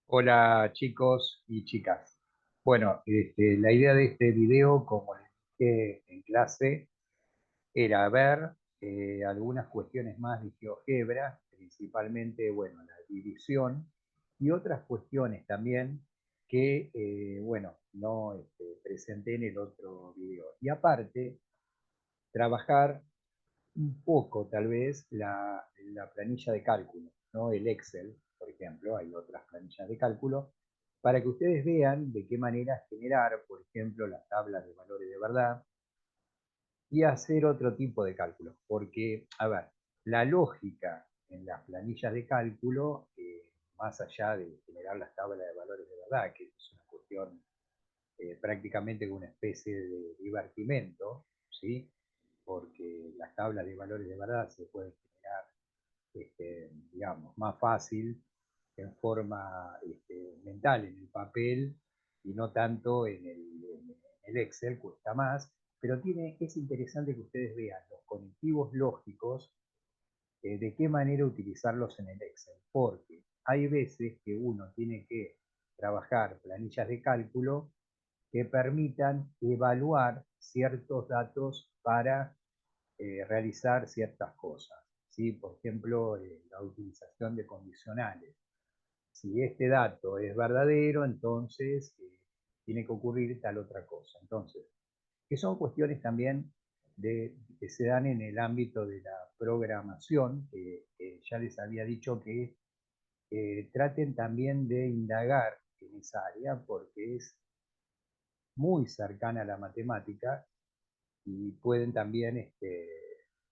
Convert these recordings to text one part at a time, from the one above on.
Hola chicos y chicas. Bueno, la idea de este video, como les dije en clase, era ver algunas cuestiones más de GeoGebra, principalmente, bueno, la división y otras cuestiones también que, bueno, no presenté en el otro video. Y aparte, trabajar un poco, tal vez, la planilla de cálculo, ¿no? El Excel, por ejemplo, hay otras planillas de cálculo, para que ustedes vean de qué manera generar, por ejemplo, las tablas de valores de verdad y hacer otro tipo de cálculos. Porque, a ver, la lógica en las planillas de cálculo, más allá de generar las tablas de valores de verdad, que es una cuestión prácticamente una especie de divertimento, ¿sí? Porque las tablas de valores de verdad se pueden generar, digamos, más fácil en forma mental en el papel y no tanto en el Excel, cuesta más, pero es interesante que ustedes vean los conectivos lógicos, de qué manera utilizarlos en el Excel, porque hay veces que uno tiene que trabajar planillas de cálculo que permitan evaluar ciertos datos para realizar ciertas cosas. ¿Sí? Por ejemplo, la utilización de condicionales. Si este dato es verdadero, entonces tiene que ocurrir tal otra cosa. Entonces, que son cuestiones también que se dan en el ámbito de la programación, que ya les había dicho que traten también de indagar en esa área porque es muy cercana a la matemática y pueden también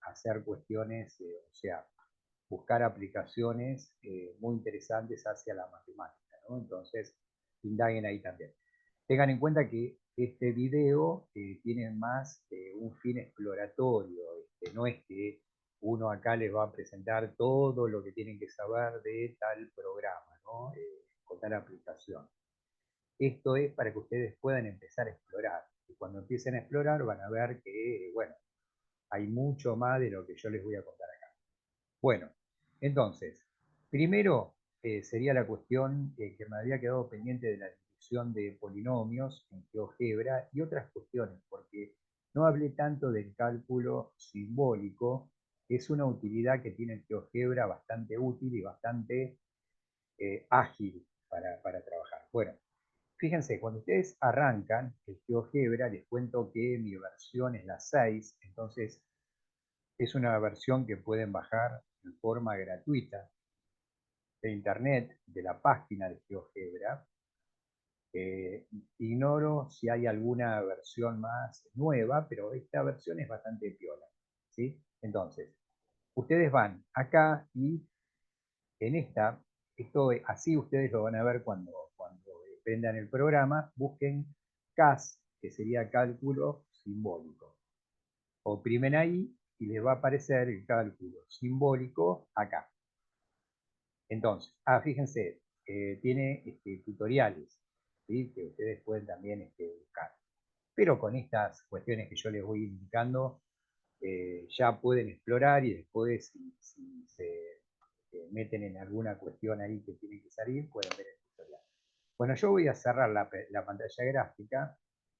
hacer cuestiones, o sea, buscar aplicaciones muy interesantes hacia la matemática, ¿no? Entonces, indaguen ahí también. Tengan en cuenta que este video tiene más un fin exploratorio, no es que uno acá les va a presentar todo lo que tienen que saber de tal programa, ¿no? O tal aplicación. Esto es para que ustedes puedan empezar a explorar. Y cuando empiecen a explorar van a ver que, bueno, hay mucho más de lo que yo les voy a contar acá. Bueno, entonces, primero sería la cuestión que me había quedado pendiente de la división de polinomios en GeoGebra y otras cuestiones, porque no hablé tanto del cálculo simbólico, que es una utilidad que tiene el GeoGebra bastante útil y bastante ágil para trabajar. Bueno, fíjense, cuando ustedes arrancan el GeoGebra, les cuento que mi versión es la 6, entonces es una versión que pueden bajar en forma gratuita de internet, de la página de GeoGebra. Ignoro si hay alguna versión más nueva, pero esta versión es bastante piola, ¿sí? Entonces, ustedes van acá y en así ustedes lo van a ver cuando prendan el programa, busquen CAS, que sería cálculo simbólico. Oprimen ahí y les va a aparecer el cálculo simbólico acá. Entonces, fíjense, tiene tutoriales, ¿sí? Que ustedes pueden también buscar. Pero con estas cuestiones que yo les voy indicando, ya pueden explorar y después, si se meten en alguna cuestión ahí que tienen que salir, pueden ver el tutorial. Bueno, yo voy a cerrar la pantalla gráfica.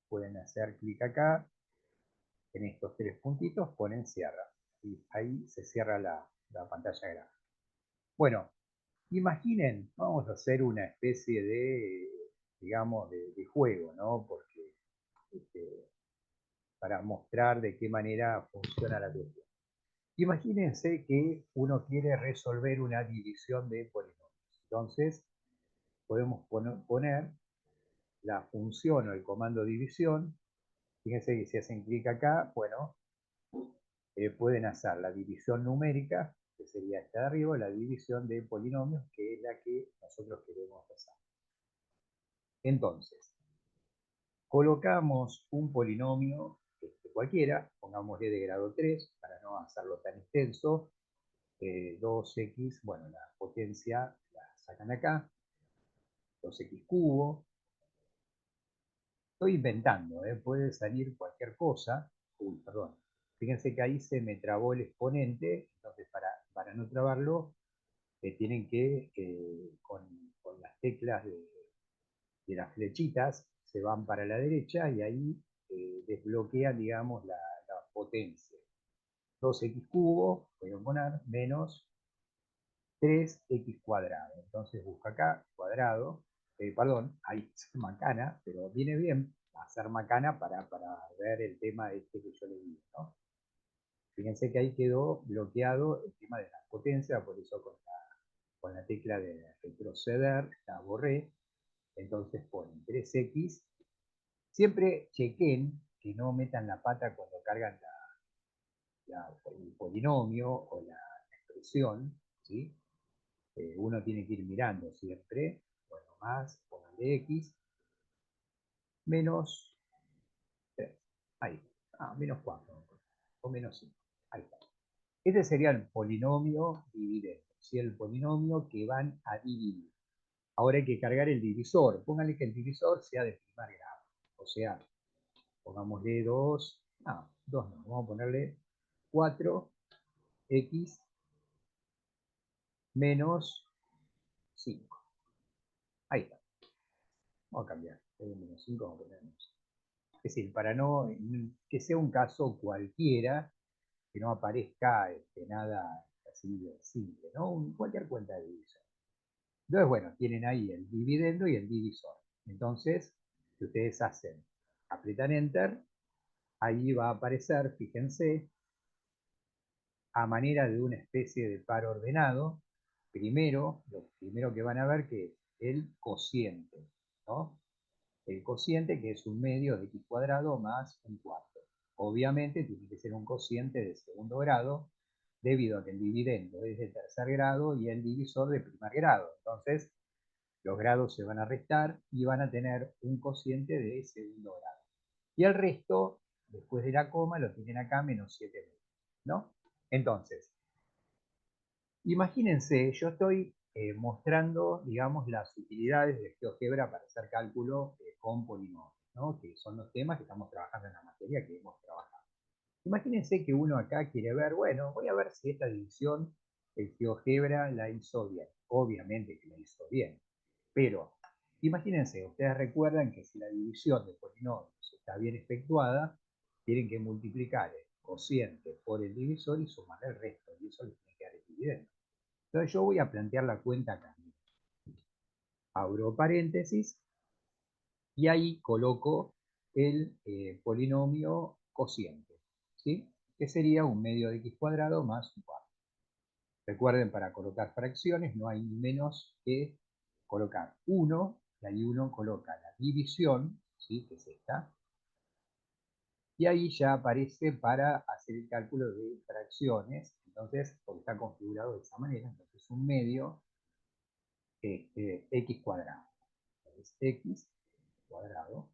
Pueden hacer clic acá, en estos tres puntitos, ponen cierra. Y ahí se cierra la pantalla gráfica. Bueno, imaginen, vamos a hacer una especie de, digamos, de juego, ¿no? Porque este, para mostrar de qué manera funciona la cuestión. Imagínense que uno quiere resolver una división de polinomios. Entonces, podemos poner la función o el comando división. Fíjense que si hacen clic acá, bueno, pueden hacer la división numérica, que sería esta de arriba, la división de polinomios, que es la que nosotros queremos hacer. Entonces, colocamos un polinomio cualquiera, pongámosle de grado 3, para no hacerlo tan extenso, 2x, bueno, la potencia la sacan acá, 2x cubo. Estoy inventando, puede salir cualquier cosa. Uy, perdón. Fíjense que ahí se me trabó el exponente, entonces para no trabarlo, tienen que, con las teclas de las flechitas, se van para la derecha y ahí desbloquean, digamos, la potencia. 2x cubo, voy a poner, menos 3x cuadrado. Entonces busca acá, cuadrado, perdón, ahí es macana, pero viene bien hacer macana para ver el tema este que yo le digo, ¿no? Fíjense que ahí quedó bloqueado el tema de la potencia, por eso con la tecla de retroceder la borré. Entonces ponen 3x. Siempre chequen que no metan la pata cuando cargan el polinomio o la expresión, ¿sí? Uno tiene que ir mirando siempre, bueno, más, pónganle x, menos 3, ahí, menos 4, o menos 5, ahí está. Este sería el polinomio dividendo, ¿sí? El polinomio que van a dividir. Ahora hay que cargar el divisor, pónganle que el divisor sea de primer grado, o sea, pongámosle 2, 2 no, vamos a ponerle 4x menos 5. Ahí está. Vamos a cambiar. Menos 5 vamos a poner menos 5. Es decir, para no que sea un caso cualquiera, que no aparezca nada así de simple, ¿no? Cualquier cuenta de divisor. Entonces, bueno, tienen ahí el dividendo y el divisor. Entonces, si ustedes hacen, apretan Enter, ahí va a aparecer, fíjense, a manera de una especie de par ordenado. Primero, lo primero que van a ver que es el cociente, ¿no? El cociente, que es un medio de x cuadrado más un cuarto. Obviamente tiene que ser un cociente de segundo grado, debido a que el dividendo es de tercer grado y el divisor de primer grado. Entonces, los grados se van a restar y van a tener un cociente de segundo grado. Y el resto, después de la coma, lo tienen acá menos 7, ¿no? Entonces, imagínense, yo estoy mostrando, digamos, las utilidades de GeoGebra para hacer cálculo con polinomios, ¿no? Que son los temas que estamos trabajando en la materia que hemos trabajado. Imagínense que uno acá quiere ver, bueno, voy a ver si esta división el GeoGebra la hizo bien. Obviamente que la hizo bien, pero imagínense, ustedes recuerdan que si la división de polinomios está bien efectuada, tienen que multiplicar el cociente por el divisor y sumar el resto, y eso les tiene que dar el dividendo. Entonces yo voy a plantear la cuenta acá. Abro paréntesis y ahí coloco el polinomio cociente, ¿sí? Que sería un medio de x cuadrado más un cuarto. Recuerden, para colocar fracciones no hay menos que colocar 1, y ahí uno coloca la división, ¿sí? Que es esta, y ahí ya aparece para hacer el cálculo de fracciones. Entonces, porque está configurado de esa manera, entonces un medio x cuadrado. Es x cuadrado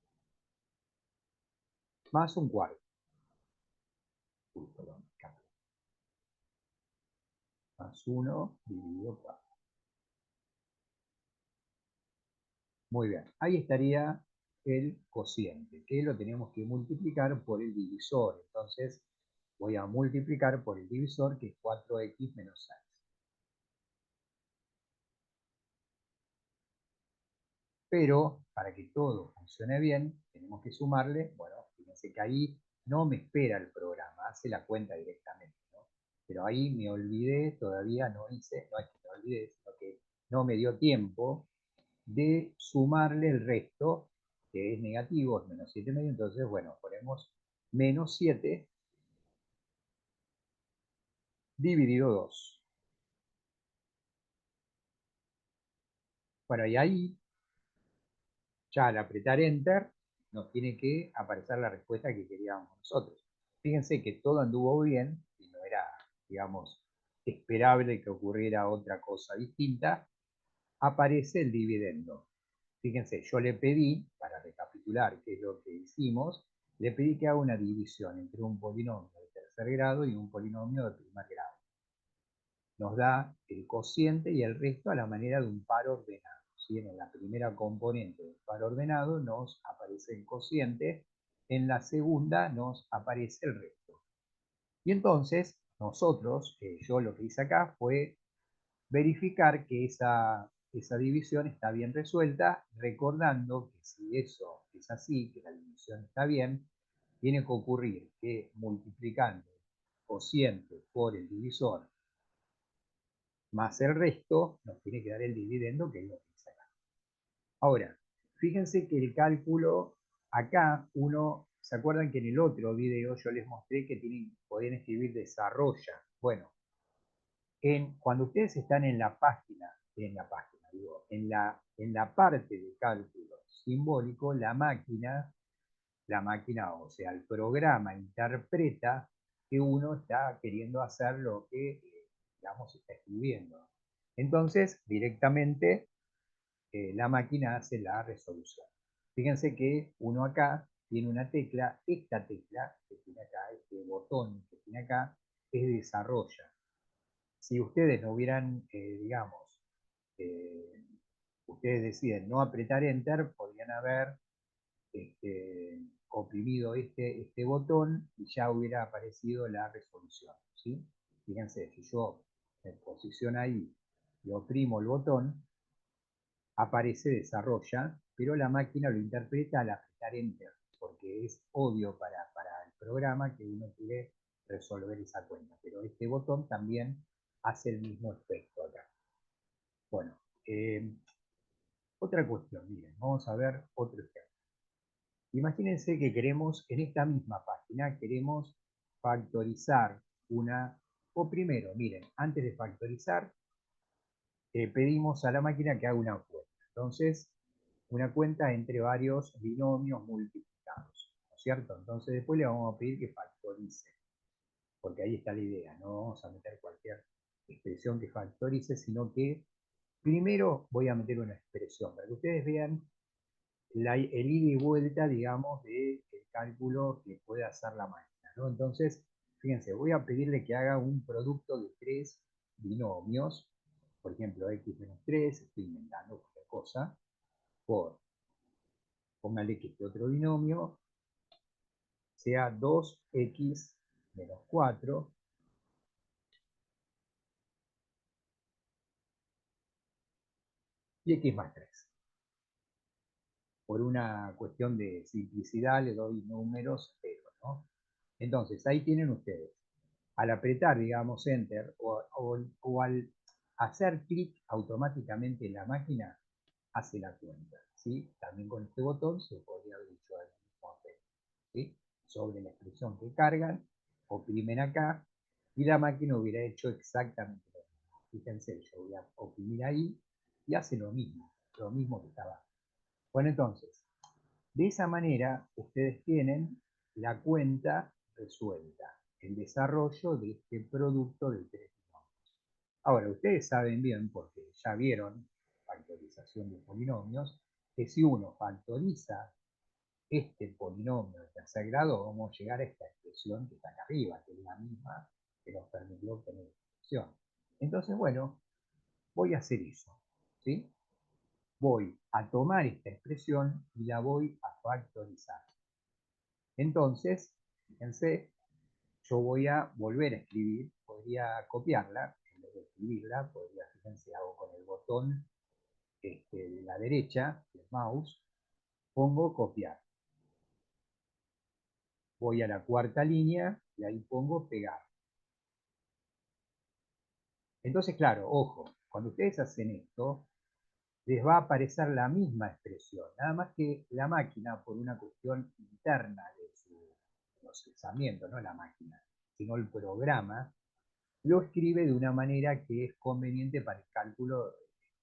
más un cuarto. Perdón, más 1 dividido 4. Muy bien, ahí estaría el cociente, que lo tenemos que multiplicar por el divisor. Entonces voy a multiplicar por el divisor, que es 4x menos 6. Pero para que todo funcione bien, tenemos que sumarle, bueno, fíjense que ahí no me espera el programa, hace la cuenta directamente, ¿no? Pero ahí me olvidé, todavía no hice, no es que me olvidé, sino que no me dio tiempo de sumarle el resto, que es negativo, es menos 7,5, entonces, bueno, ponemos menos 7 dividido 2. Bueno, y ahí, ya al apretar Enter, nos tiene que aparecer la respuesta que queríamos nosotros. Fíjense que todo anduvo bien, y no era, digamos, esperable que ocurriera otra cosa distinta. Aparece el dividendo. Fíjense, yo le pedí, para recapitular qué es lo que hicimos, le pedí que haga una división entre un polinomio de tercer grado y un polinomio de primer grado. Nos da el cociente y el resto a la manera de un par ordenado. ¿Sí? En la primera componente del par ordenado nos aparece el cociente, en la segunda nos aparece el resto. Y entonces nosotros, yo lo que hice acá fue verificar que esa división está bien resuelta, recordando que si eso es así, que la división está bien, tiene que ocurrir que multiplicando el cociente por el divisor más el resto, nos tiene que dar el dividendo, que es lo que dice acá. Ahora, fíjense que el cálculo, acá uno, ¿se acuerdan que en el otro video yo les mostré que podían escribir desarrolla? Bueno, cuando ustedes están digo, en la parte de cálculo simbólico, la máquina, o sea, el programa interpreta que uno está queriendo hacer lo que, digamos, está escribiendo. Entonces, directamente, la máquina hace la resolución. Fíjense que uno acá tiene una tecla, esta tecla que tiene acá, este botón que tiene acá, es desarrolla. Si ustedes no hubieran, digamos, eh, ustedes deciden no apretar Enter, podrían haber oprimido este botón y ya hubiera aparecido la resolución. ¿Sí? Fíjense, si yo me posiciono ahí y oprimo el botón, aparece desarrolla, pero la máquina lo interpreta al apretar Enter, porque es obvio para el programa que uno quiere resolver esa cuenta. Pero este botón también hace el mismo efecto acá. Bueno, otra cuestión, miren, vamos a ver otro ejemplo. Imagínense que queremos, en esta misma página, queremos factorizar o primero, miren, antes de factorizar, pedimos a la máquina que haga una cuenta. Entonces, una cuenta entre varios binomios multiplicados, ¿no es cierto? Entonces después le vamos a pedir que factorice, porque ahí está la idea, no vamos a meter cualquier expresión que factorice, sino que primero voy a meter una expresión, para que ustedes vean el ida y vuelta, digamos, del cálculo que puede hacer la máquina, ¿no? Entonces, fíjense, voy a pedirle que haga un producto de 3 binomios, por ejemplo, x menos 3, estoy inventando cualquier cosa, por, póngale que este otro binomio sea 2x menos 4 y x más 3. Por una cuestión de simplicidad le doy números enteros, ¿no? Entonces, ahí tienen ustedes. Al apretar, digamos, Enter o al hacer clic automáticamente en la máquina, hace la cuenta. ¿Sí? También con este botón se podría haber hecho el mismo efecto. ¿Sí? Sobre la expresión que cargan, oprimen acá y la máquina hubiera hecho exactamente lo mismo. Fíjense, yo voy a oprimir ahí y hace lo mismo que estaba. Bueno, entonces, de esa manera, ustedes tienen la cuenta resuelta, el desarrollo de este producto de 3 binomios. Ahora, ustedes saben bien, porque ya vieron factorización de polinomios, que si uno factoriza este polinomio de tercer grado, vamos a llegar a esta expresión que está acá arriba, que es la misma que nos permitió obtener esta expresión. Entonces, bueno, voy a hacer eso. ¿Sí? Voy a tomar esta expresión y la voy a factorizar. Entonces, fíjense, yo voy a volver a escribir, podría copiarla, en vez de escribirla, podría, fíjense, hago con el botón de la derecha, del mouse, pongo copiar. Voy a la cuarta línea y ahí pongo pegar. Entonces, claro, ojo, cuando ustedes hacen esto, les va a aparecer la misma expresión, nada más que la máquina, por una cuestión interna de su procesamiento, no la máquina, sino el programa, lo escribe de una manera que es conveniente para el cálculo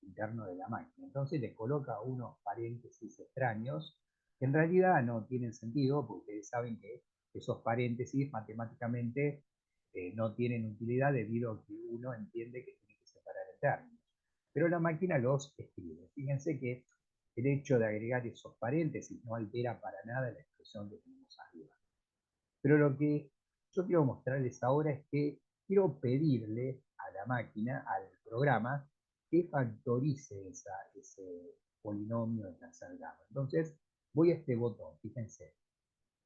interno de la máquina. Entonces le coloca unos paréntesis extraños que en realidad no tienen sentido, porque ustedes saben que esos paréntesis matemáticamente no tienen utilidad debido a que uno entiende que tiene que separar en términos. Pero la máquina los escribe. Fíjense que el hecho de agregar esos paréntesis no altera para nada la expresión que tenemos arriba. Pero lo que yo quiero mostrarles ahora es que quiero pedirle a la máquina, al programa, que factorice ese polinomio de tercer grado. Entonces, voy a este botón, fíjense.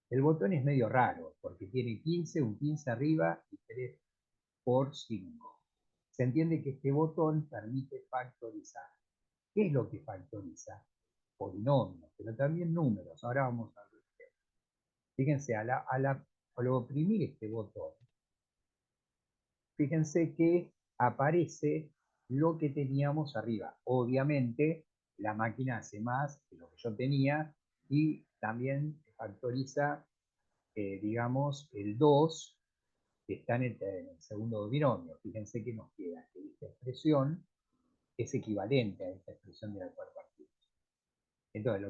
El botón es medio raro, porque tiene 15, un 15 arriba y 3 por 5. se entiende que este botón permite factorizar. ¿Qué es lo que factoriza? Polinomios, pero también números. Ahora vamos a ver. Fíjense, al oprimir este botón, fíjense que aparece lo que teníamos arriba. Obviamente, la máquina hace más que lo que yo tenía y también factoriza, digamos, el 2 que está en el segundo binomio. Fíjense que nos queda que esta expresión es equivalente a esta expresión de la cual partimos. Entonces,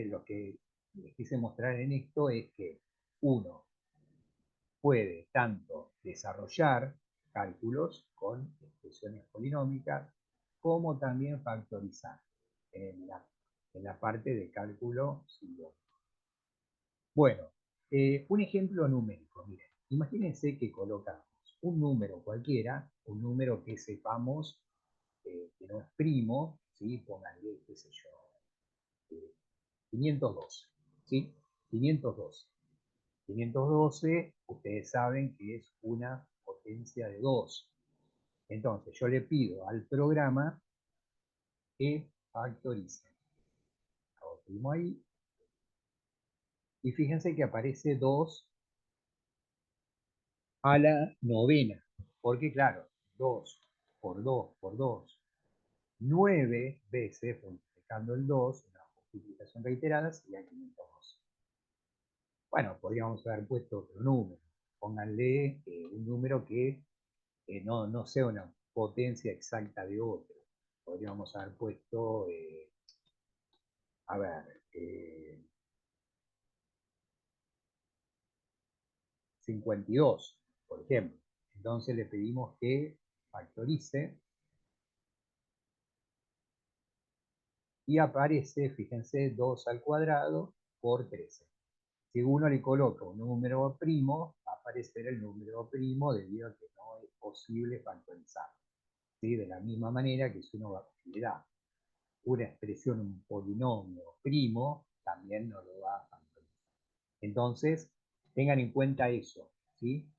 lo que les quise mostrar en esto es que uno puede tanto desarrollar cálculos con expresiones polinómicas como también factorizar en la parte de cálculo simbólico. Bueno, un ejemplo numérico. Miren, imagínense que colocamos un número cualquiera, un número que sepamos que no es primo, ¿sí? Pónganle, qué sé yo, 512, ¿sí? 512. 512, ustedes saben que es una potencia de 2. Entonces, yo le pido al programa que factorice. Lo primo ahí. Y fíjense que aparece 2 a la novena. Porque, claro, 2 por 2 por 2, 9 veces, multiplicando el 2, una multiplicación reiterada, sería 512. Bueno, podríamos haber puesto otro número. Pónganle un número que no sea una potencia exacta de otro. Podríamos haber puesto, a ver, 52, por ejemplo. Entonces le pedimos que factorice y aparece, fíjense, 2 al cuadrado por 13. Si uno le coloca un número primo, va a aparecer el número primo debido a que no es posible factorizar. ¿Sí? De la misma manera que si uno le da una expresión, un polinomio primo, también no lo va a factorizar. Entonces, tengan en cuenta eso, ¿sí?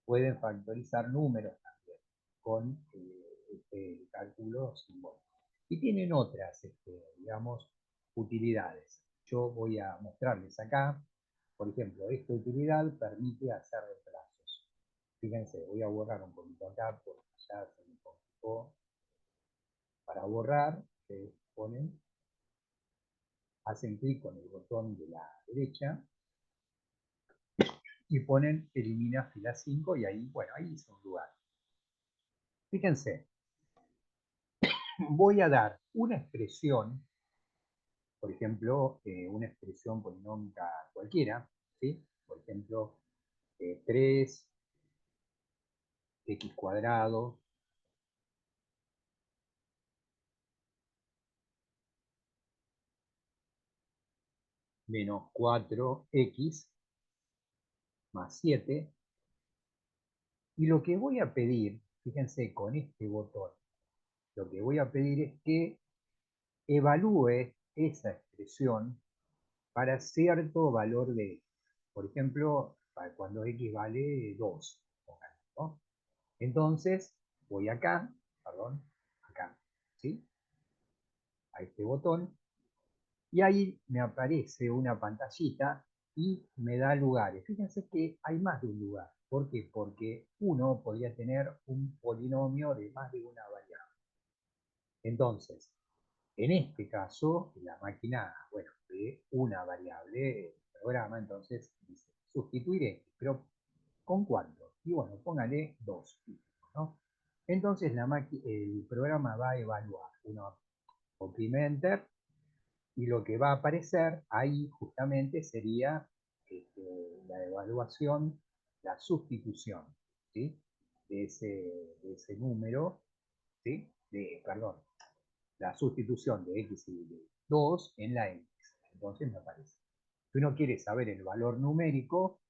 Pueden factorizar números también con este cálculo simbólico. Y tienen otras, digamos, utilidades. Yo voy a mostrarles acá, por ejemplo, esta utilidad permite hacer reemplazos. Fíjense, voy a borrar un poquito acá porque ya se me complicó. Para borrar, ustedes ponen, hacen clic con el botón de la derecha y ponen elimina fila 5 y ahí, bueno, ahí hice un lugar. Fíjense, voy a dar una expresión, por ejemplo, una expresión polinómica cualquiera, ¿sí? Por ejemplo, 3x cuadrado menos 4x más 7. Y lo que voy a pedir, fíjense, con este botón, lo que voy a pedir es que evalúe esa expresión para cierto valor de x. Por ejemplo, para cuando x vale 2. ¿No? Entonces, voy acá, perdón, acá, ¿sí? A este botón, y ahí me aparece una pantallita y me da lugares. Fíjense que hay más de un lugar. ¿Por qué? Porque uno podría tener un polinomio de más de una variable. Entonces, en este caso, la máquina, bueno, de una variable, el programa, entonces dice, sustituir X, pero ¿con cuánto? Y bueno, póngale 2, ¿no? Entonces el programa va a evaluar, uno oprime Enter, y lo que va a aparecer ahí justamente sería la evaluación, la sustitución, ¿sí? De ese número, ¿sí? Perdón, la sustitución de x y de 2 en la x. Entonces me aparece. Si uno quiere saber el valor numérico,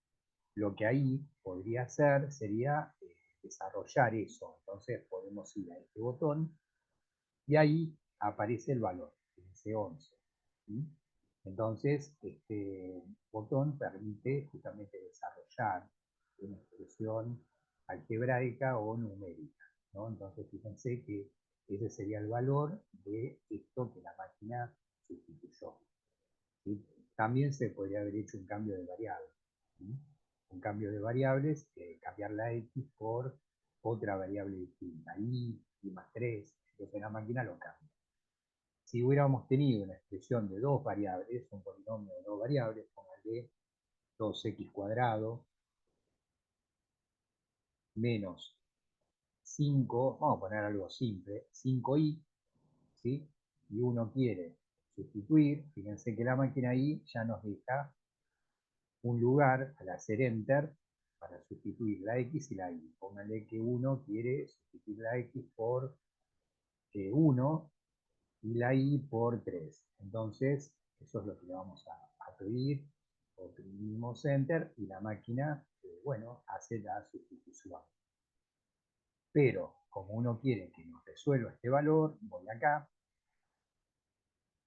lo que ahí podría hacer sería desarrollar eso. Entonces podemos ir a este botón y ahí aparece el valor, dice 11. ¿Sí? Entonces, este botón permite justamente desarrollar una expresión algebraica o numérica, ¿no? Entonces fíjense que ese sería el valor de esto que la máquina sustituyó, ¿sí? También se podría haber hecho un cambio de variables, ¿sí? Un cambio de variables, cambiar la x por otra variable distinta, y más 3, entonces la máquina lo cambia. Si hubiéramos tenido una expresión de dos variables, un polinomio de dos variables, póngale 2x cuadrado menos 5, vamos a poner algo simple, 5y, ¿sí? Y uno quiere sustituir, fíjense que la máquina ahí ya nos deja un lugar al hacer enter para sustituir la x y la y. Pónganle que uno quiere sustituir la x por 1 y la y por 3. Entonces, eso es lo que le vamos a pedir. Oprimimos enter y la máquina, bueno, hace la sustitución. Pero, como uno quiere que nos resuelva este valor, voy acá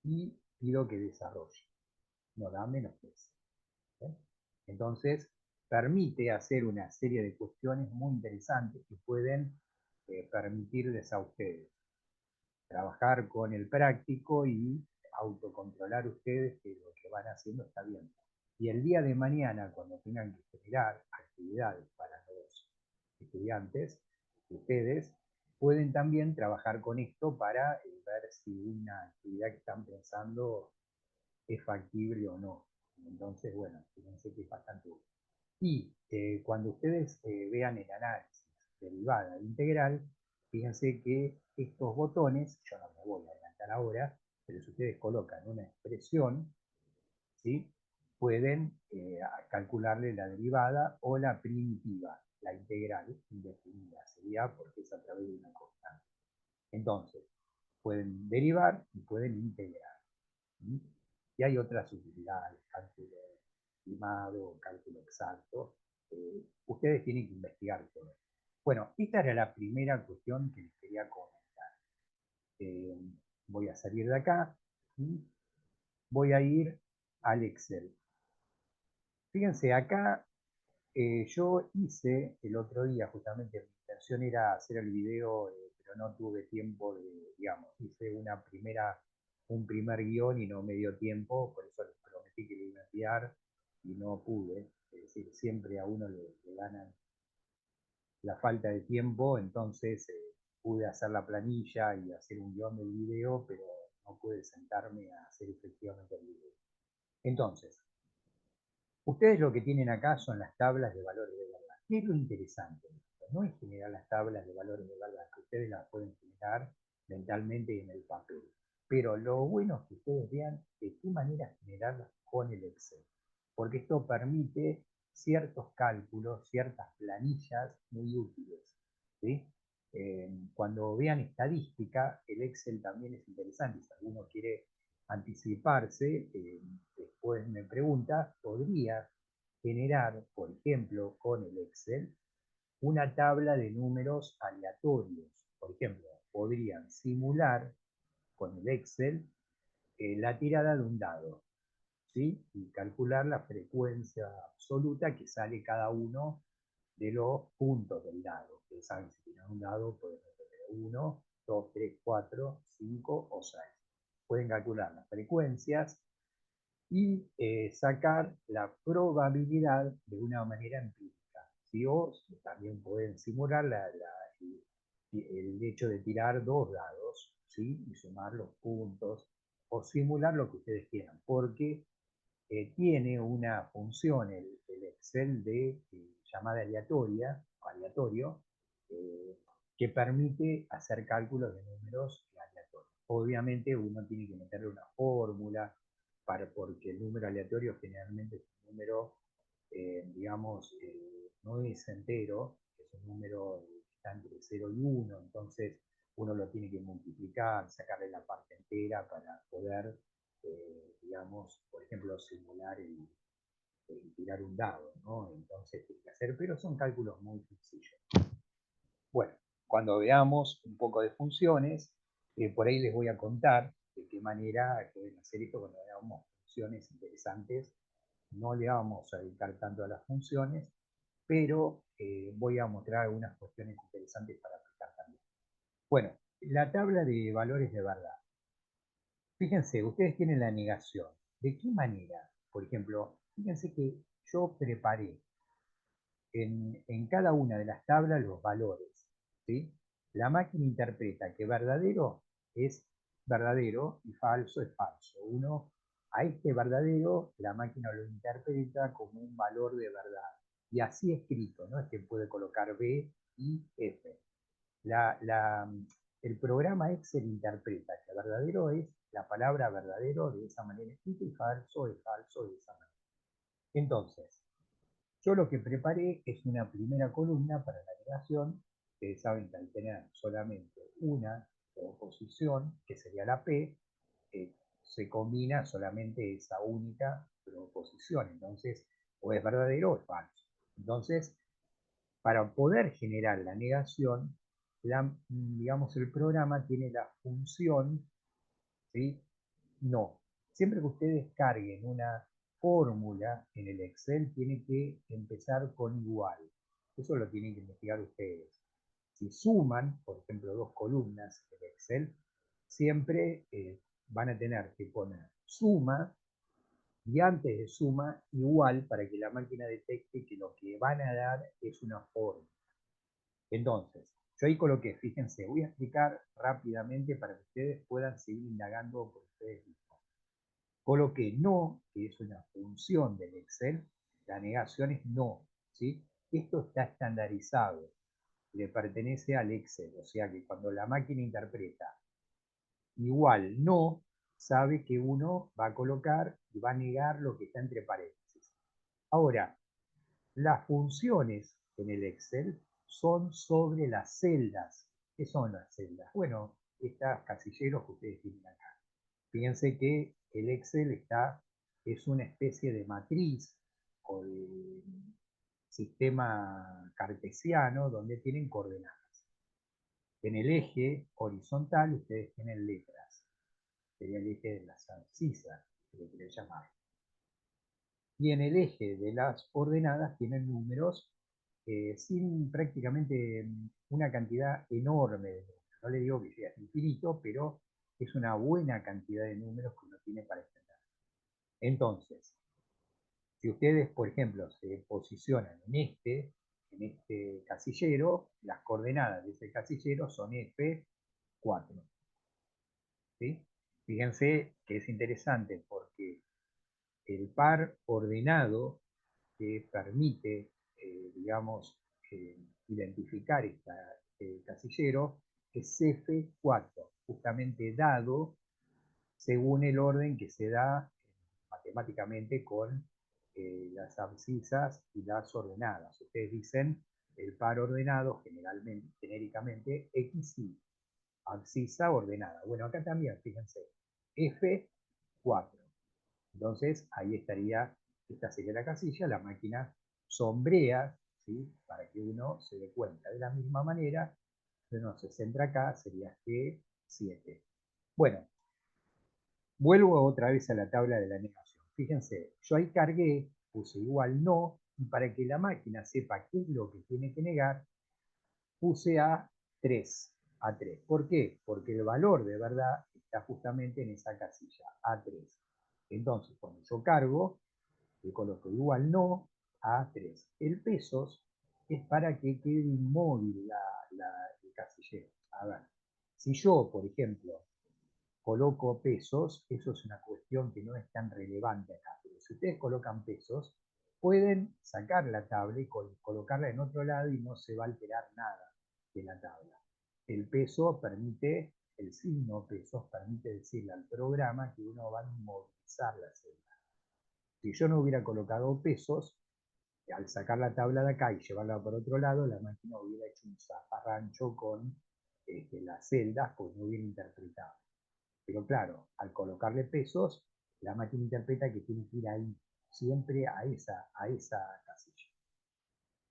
y pido que desarrolle. Nos da menos 3. ¿Sí? Entonces, permite hacer una serie de cuestiones muy interesantes que pueden permitirles a ustedes trabajar con el práctico y autocontrolar ustedes que lo que van haciendo está bien. Y el día de mañana, cuando tengan que generar actividades para los estudiantes, ustedes pueden también trabajar con esto para ver si una actividad que están pensando es factible o no. Entonces, bueno, fíjense que es bastante útil. Y cuando ustedes vean el análisis derivada integral, fíjense que estos botones, yo no me voy a adelantar ahora, pero si ustedes colocan una expresión, ¿sí? Pueden calcularle la derivada o la primitiva, la integral indefinida, sería porque es a través de una constante. Entonces, pueden derivar y pueden integrar. ¿Sí? Y hay otras utilidades, cálculo estimado, cálculo exacto. Ustedes tienen que investigar todo. Bueno, esta era la primera cuestión que les quería comentar. Voy a salir de acá y voy a ir al Excel. Fíjense, acá yo hice el otro día, justamente mi intención era hacer el video, pero no tuve tiempo de, digamos, hice un primer guión y no me dio tiempo, por eso les prometí que lo iba a enviar y no pude. Es decir, siempre a uno le ganan la falta de tiempo, entonces pude hacer la planilla y hacer un guión del video, pero no pude sentarme a hacer efectivamente el video. Entonces, ustedes lo que tienen acá son las tablas de valores de verdad. ¿Qué es lo interesante? No es generar las tablas de valores de verdad, que ustedes las pueden generar mentalmente y en el papel. Pero lo bueno es que ustedes vean de qué manera generarlas con el Excel. Porque esto permite ciertos cálculos, ciertas planillas muy útiles. ¿Sí? Cuando vean estadística, el Excel también es interesante. Si alguno quiere anticiparse, después me pregunta, podría generar, por ejemplo, con el Excel, una tabla de números aleatorios. Por ejemplo, podrían simular con el Excel la tirada de un dado, ¿sí? Y calcular la frecuencia absoluta que sale cada uno de los puntos del dado. Ustedes saben, si tienen un dado, pueden tener 1, 2, 3, 4, 5 o 6. Pueden calcular las frecuencias y sacar la probabilidad de una manera empírica. ¿Sí? O también pueden simular el hecho de tirar dos dados, ¿sí? Y sumar los puntos, o simular lo que ustedes quieran, porque tiene una función el Excel de llamada aleatorio, eh, que permite hacer cálculos de números aleatorios. Obviamente uno tiene que meterle una fórmula, porque el número aleatorio generalmente es un número, digamos, no es entero, es un número que está entre 0 y 1, entonces uno lo tiene que multiplicar, sacarle la parte entera para poder, digamos, por ejemplo, simular el tirar un dado, ¿no? Entonces tiene que hacer, pero son cálculos muy sencillos. Bueno, cuando veamos un poco de funciones, por ahí les voy a contar de qué manera pueden hacer esto cuando veamos funciones interesantes. No le vamos a dedicar tanto a las funciones, pero voy a mostrar algunas cuestiones interesantes para aplicar también. Bueno, la tabla de valores de verdad. Fíjense, ustedes tienen la negación. ¿De qué manera? Por ejemplo, fíjense que yo preparé en cada una de las tablas los valores, ¿sí? La máquina interpreta que verdadero es verdadero y falso es falso. A este verdadero, la máquina lo interpreta como un valor de verdad. Y así escrito, ¿no? Es que puede colocar B y F. La, la, el programa Excel interpreta que verdadero es la palabra verdadero de esa manera escrita y falso es falso de esa manera. Entonces, yo lo que preparé es una primera columna para la negación. Ustedes saben que al tener solamente una proposición, que sería la P, se combina solamente esa única proposición. Entonces, o es verdadero o es falso. Entonces, para poder generar la negación, digamos, el programa tiene la función, ¿sí? No. Siempre que ustedes carguen una fórmula en el Excel, tiene que empezar con igual. Eso lo tienen que investigar ustedes. Si suman, por ejemplo, dos columnas en Excel, siempre van a tener que poner suma y antes de suma igual para que la máquina detecte que lo que van a dar es una fórmula. Entonces, yo ahí coloqué, fíjense, voy a explicar rápidamente para que ustedes puedan seguir indagando por ustedes mismos. Coloqué no, que es una función del Excel, la negación es no, ¿sí? Esto está estandarizado, le pertenece al Excel, o sea que cuando la máquina interpreta igual no, sabe que uno va a colocar y va a negar lo que está entre paréntesis. Ahora, las funciones en el Excel son sobre las celdas. ¿Qué son las celdas? Bueno, estas casilleros que ustedes tienen acá. Fíjense que el Excel es una especie de matriz o de sistema cartesiano donde tienen coordenadas. En el eje horizontal ustedes tienen letras. Sería el eje de las abscisas, que le quieren llamar. Y en el eje de las ordenadas tienen números sin prácticamente una cantidad enorme de números. No le digo que sea infinito, pero es una buena cantidad de números que uno tiene para extender. Entonces, si ustedes, por ejemplo, se posicionan en este casillero, las coordenadas de ese casillero son F4. ¿Sí? Fíjense que es interesante porque el par ordenado que permite, digamos, identificar este casillero es F4, justamente dado según el orden que se da matemáticamente con las abscisas y las ordenadas. Ustedes dicen el par ordenado, generalmente, genéricamente, X y abscisa ordenada. Bueno, acá también, fíjense, F4. Entonces, ahí estaría, esta sería la casilla, la máquina sombrea, ¿sí? Para que uno se dé cuenta. De la misma manera, si uno se centra acá, sería G7. Bueno, vuelvo otra vez a la tabla de la negación. Fíjense, yo ahí cargué, puse igual no, y para que la máquina sepa qué es lo que tiene que negar, puse A3. A3. ¿Por qué? Porque el valor de verdad está justamente en esa casilla, A3. Entonces, cuando yo cargo, le coloco igual no a 3. El pesos es para que quede inmóvil el casillero. A ver, si yo, por ejemplo, coloco pesos, eso es una cuestión que no es tan relevante acá. Pero si ustedes colocan pesos, pueden sacar la tabla y colocarla en otro lado y no se va a alterar nada de la tabla. El peso permite, el signo pesos permite decirle al programa que uno va a inmovilizar la celda. Si yo no hubiera colocado pesos, al sacar la tabla de acá y llevarla por otro lado, la máquina hubiera hecho un zafarrancho con las celdas, pues no hubiera interpretado. Pero claro, al colocarle pesos, la máquina interpreta que tiene que ir ahí, siempre a esa casilla.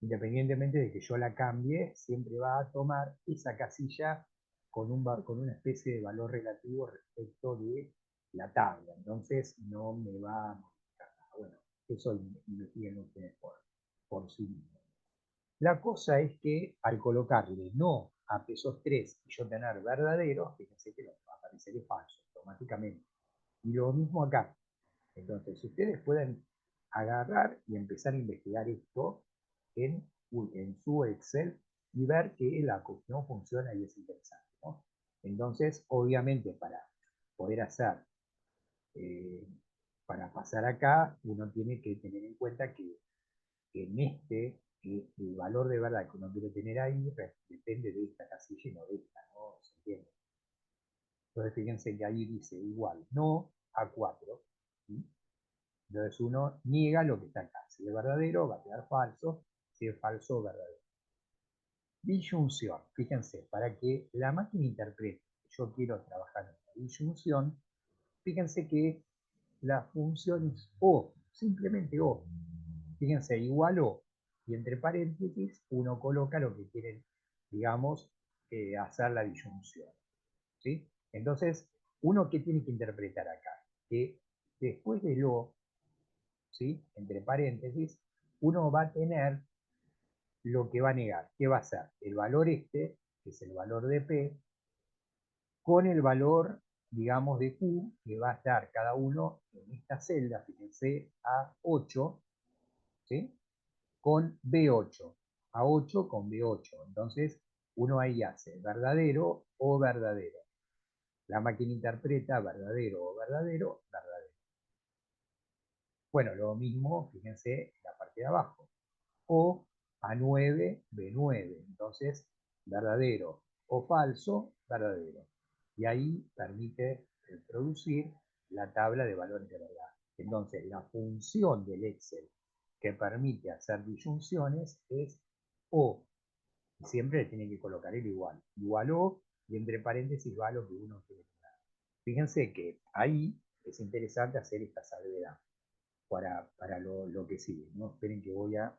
Independientemente de que yo la cambie, siempre va a tomar esa casilla con una especie de valor relativo respecto de la tabla. Entonces no me va a modificar nada. Bueno, eso investiguen ustedes por sí mismos. La cosa es que al colocarle no a pesos 3 y yo tener verdadero, fíjense que va a aparecer falso automáticamente. Y lo mismo acá. Entonces, ustedes pueden agarrar y empezar a investigar esto en su Excel y ver que la cuestión funciona y es interesante, ¿no? Entonces, obviamente, para poder hacer, eh, para pasar acá, uno tiene que tener en cuenta que en el valor de verdad que uno quiere tener ahí depende de esta casilla y no de esta, ¿no? ¿Se entiende? Entonces, fíjense que ahí dice igual, no a 4. ¿Sí? Entonces uno niega lo que está acá. Si es verdadero, va a quedar falso. Si es falso, verdadero. Disyunción. Fíjense, para que la máquina interprete que yo quiero trabajar en la disyunción, fíjense que la función es O, simplemente O. Fíjense, igual O. Y entre paréntesis uno coloca lo que quieren, digamos, hacer la disyunción. ¿Sí? Entonces, uno qué tiene que interpretar acá? Que después del O, ¿sí? Entre paréntesis, uno va a tener lo que va a negar. ¿Qué va a ser? El valor este, que es el valor de P, con el valor, digamos, de Q, que va a estar cada uno en esta celda, fíjense, A8, ¿sí? Con B8. A8 con B8. Entonces, uno ahí hace verdadero o verdadero. La máquina interpreta verdadero o verdadero, verdadero. Bueno, lo mismo, fíjense, en la parte de abajo. O A9, B9. Entonces, verdadero o falso, verdadero. Y ahí permite producir la tabla de valores de verdad. Entonces, la función del Excel que permite hacer disyunciones es O. Y siempre le tiene que colocar el igual. Igual O y entre paréntesis va lo que uno quiere tener. Fíjense que ahí es interesante hacer esta salvedad para lo que sigue, ¿no? Esperen que voy a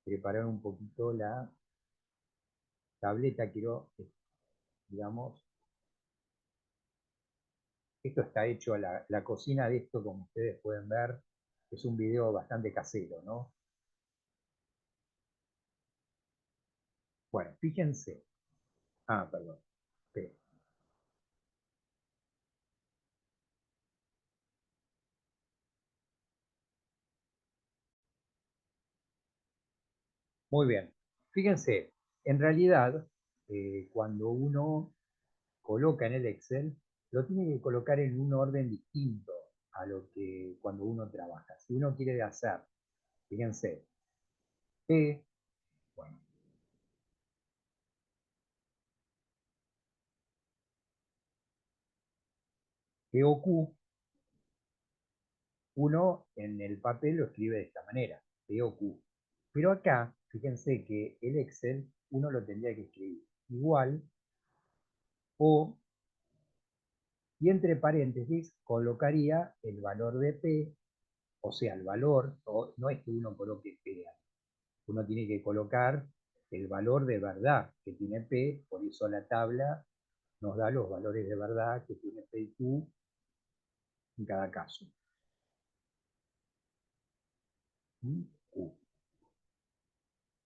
preparar un poquito la tableta. Quiero, digamos, esto está hecho, la cocina de esto, como ustedes pueden ver, es un video bastante casero, ¿no? Bueno, fíjense. Ah, perdón. Esperen. Muy bien. Fíjense, en realidad, cuando uno coloca en el Excel, lo tiene que colocar en un orden distinto a lo que cuando uno trabaja. Si uno quiere hacer, fíjense, P, bueno, P o Q, uno en el papel lo escribe de esta manera, P o Q. Pero acá, fíjense que el Excel uno lo tendría que escribir igual o, y entre paréntesis colocaría el valor de P, o sea, el valor, no es que uno coloque P, uno tiene que colocar el valor de verdad que tiene P, por eso la tabla nos da los valores de verdad que tiene P y Q en cada caso. Q.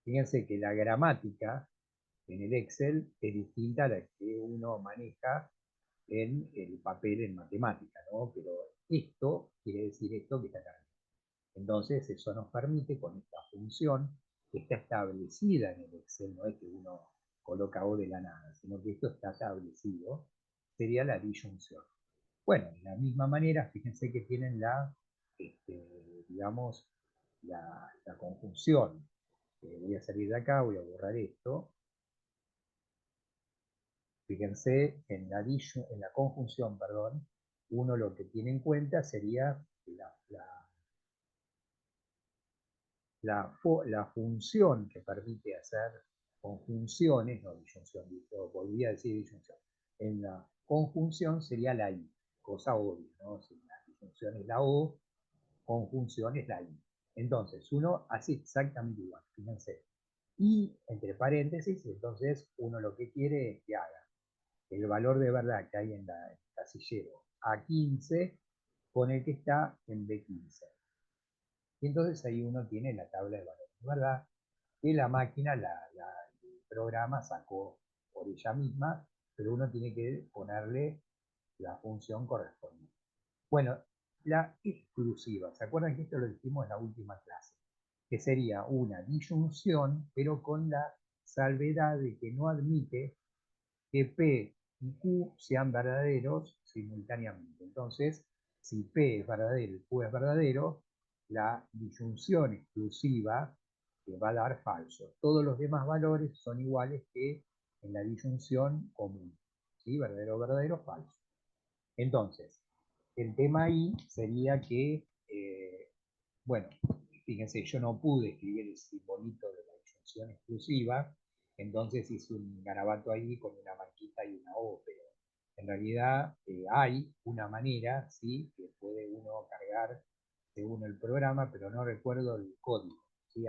Fíjense que la gramática en el Excel es distinta a la que uno maneja en el papel en matemática, ¿no? Pero esto quiere decir esto que está acá. Entonces, eso nos permite con esta función que está establecida en el Excel, no es que uno coloca O de la nada, sino que esto está establecido, sería la disyunción. Bueno, de la misma manera, fíjense que tienen digamos, la conjunción. Voy a salir de acá, voy a borrar esto. Fíjense, en la conjunción, perdón, uno lo que tiene en cuenta sería la función que permite hacer conjunciones, no disyunción, volví a decir disyunción. En la conjunción sería la I, cosa obvia, ¿no? Si la disyunción es la O, conjunción es la I. Entonces, uno hace exactamente igual, fíjense. Y entre paréntesis, entonces uno lo que quiere es que haga el valor de verdad que hay en el casillero A15 con el que está en B15. Y entonces ahí uno tiene la tabla de valores de verdad que la máquina, el programa sacó por ella misma, pero uno tiene que ponerle la función correspondiente. Bueno, la exclusiva, ¿se acuerdan que esto lo dijimos en la última clase? Que sería una disyunción, pero con la salvedad de que no admite que P y Q sean verdaderos simultáneamente. Entonces, si P es verdadero y Q es verdadero, la disyunción exclusiva te va a dar falso. Todos los demás valores son iguales que en la disyunción común. ¿Sí? Verdadero, verdadero, falso. Entonces, el tema ahí sería que, bueno, fíjense, yo no pude escribir el simbolito de la disyunción exclusiva, entonces hice un garabato ahí con una marquita y una O, pero en realidad hay una manera, ¿sí? Que puede uno cargar según el programa, pero no recuerdo el código, ¿sí?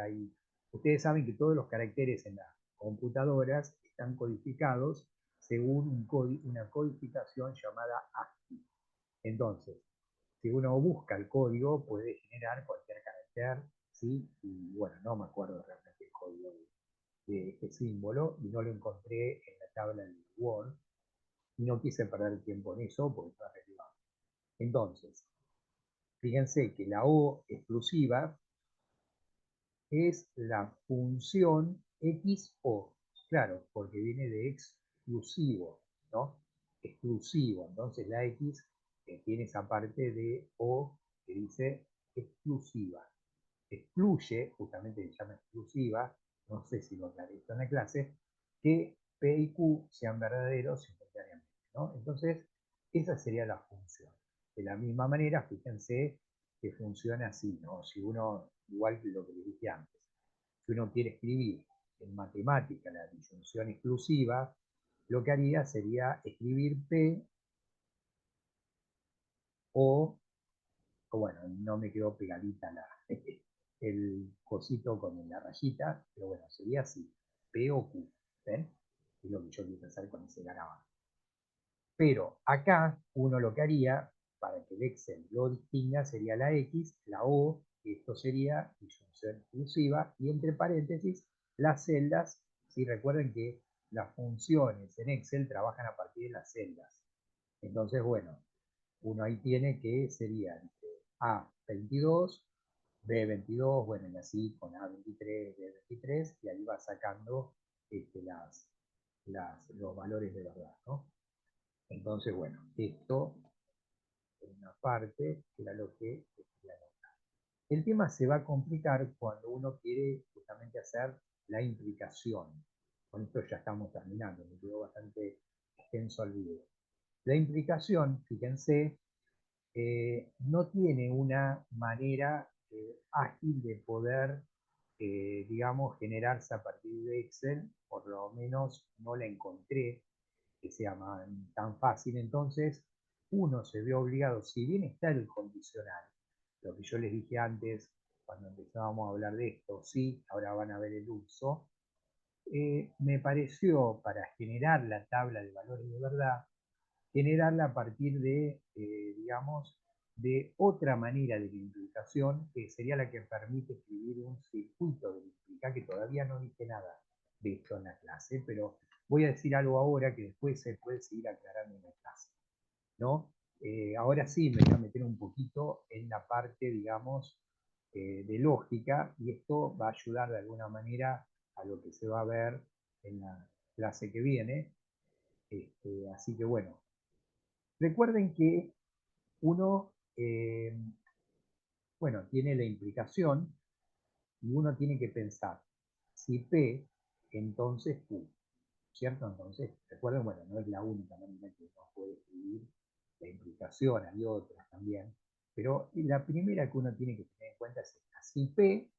Ustedes saben que todos los caracteres en las computadoras están codificados según una codificación llamada ASCII. Entonces, si uno busca el código, puede generar cualquier carácter, ¿sí? Y bueno, no me acuerdo realmente el código de este símbolo y no lo encontré en la tabla de Word y no quise perder tiempo en eso porque no es relevante. Entonces, fíjense que la O exclusiva es la función XO, claro, porque viene de exclusivo, ¿no? Exclusivo, entonces la X tiene esa parte de O que dice exclusiva. Excluye, justamente se llama exclusiva, no sé si lo aclaré esto en la clase, que P y Q sean verdaderos simultáneamente, ¿no? Entonces, esa sería la función. De la misma manera, fíjense que funciona así, ¿no? Si uno, igual que lo que les dije antes, si uno quiere escribir en matemática la disyunción exclusiva, lo que haría sería escribir P o bueno, no me quedó pegadita el cosito con la rayita, pero bueno, sería así, P o Q, ¿ven? Es lo que yo quise hacer con ese garabato. Pero acá uno lo que haría, para que el Excel lo distinga, sería la X, la O, esto sería disyunción exclusiva, y entre paréntesis, las celdas, si recuerden que las funciones en Excel trabajan a partir de las celdas. Entonces, bueno, uno ahí tiene que sería entre A22, B22, bueno, y así con A23, B23, y ahí va sacando los valores de verdad, ¿no? Entonces, bueno, esto es una parte que era lo que quería anotar. El tema se va a complicar cuando uno quiere justamente hacer la implicación. Con esto ya estamos terminando, me quedó bastante extenso el video. La implicación, fíjense, no tiene una manera ágil de poder, digamos, generarse a partir de Excel, por lo menos no la encontré que sea tan fácil. Entonces, uno se ve obligado, si bien está el condicional, lo que yo les dije antes, cuando empezábamos a hablar de esto, sí, ahora van a ver el uso, me pareció para generar la tabla de valores de verdad, generarla a partir de, digamos, de otra manera de la implicación, que sería la que permite escribir un circuito de implica, que todavía no dije nada de esto en la clase, pero voy a decir algo ahora que después se puede seguir aclarando en la clase, ¿no? Ahora sí me voy a meter un poquito en la parte, digamos, de lógica, y esto va a ayudar de alguna manera a lo que se va a ver en la clase que viene. Así que bueno, recuerden que uno, bueno, tiene la implicación y uno tiene que pensar, si P, entonces Q, ¿cierto? Entonces, recuerden, bueno, no es la única manera que uno puede escribir la implicación, hay otras también, pero la primera que uno tiene que tener en cuenta es esta, si P,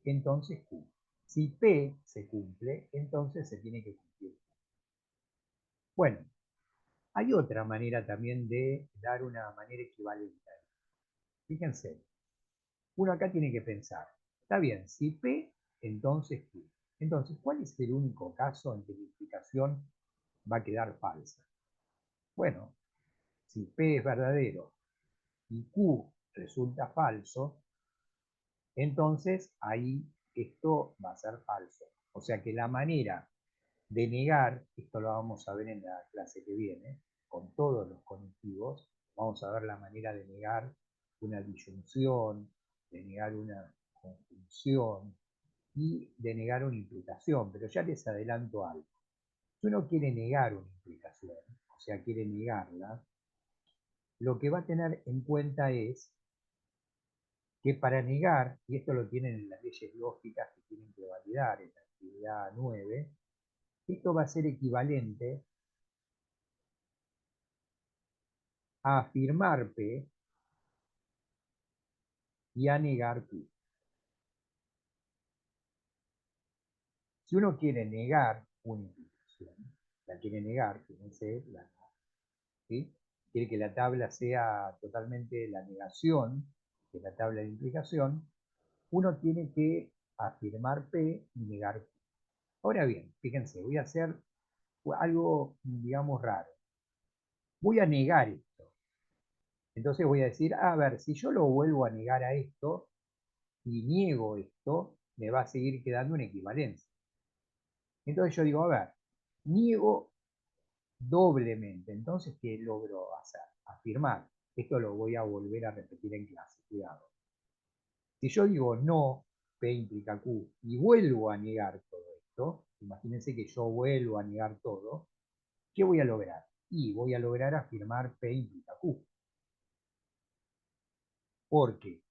entonces Q. Si P se cumple, entonces se tiene que cumplir. Bueno, hay otra manera también de dar una manera equivalente. Fíjense, uno acá tiene que pensar, está bien, si P, entonces Q. Entonces, ¿cuál es el único caso en que la implicación va a quedar falsa? Bueno, si P es verdadero y Q resulta falso, entonces ahí esto va a ser falso. O sea que la manera de negar, esto lo vamos a ver en la clase que viene, con todos los conectivos, vamos a ver la manera de negar una disyunción, de negar una conjunción y de negar una implicación. Pero ya les adelanto algo. Si uno quiere negar una implicación, o sea, quiere negarla, lo que va a tener en cuenta es que para negar, y esto lo tienen en las leyes lógicas que tienen que validar en la actividad 9, esto va a ser equivalente a afirmar P y a negar Q. Si uno quiere negar una implicación, la quiere negar, fíjense, ¿sí? Quiere que la tabla sea totalmente la negación de la tabla de implicación, uno tiene que afirmar P y negar Q. Ahora bien, fíjense, voy a hacer algo, digamos, raro. Voy a negar esto. Entonces voy a decir, a ver, si yo lo vuelvo a negar a esto y niego esto, me va a seguir quedando una equivalencia. Entonces yo digo, a ver, niego doblemente. Entonces, ¿qué logro hacer? Afirmar. Esto lo voy a volver a repetir en clase, cuidado. Si yo digo no, P implica Q, y vuelvo a negar todo esto, imagínense que yo vuelvo a negar todo, ¿qué voy a lograr? Y voy a lograr afirmar P implica Q. Porque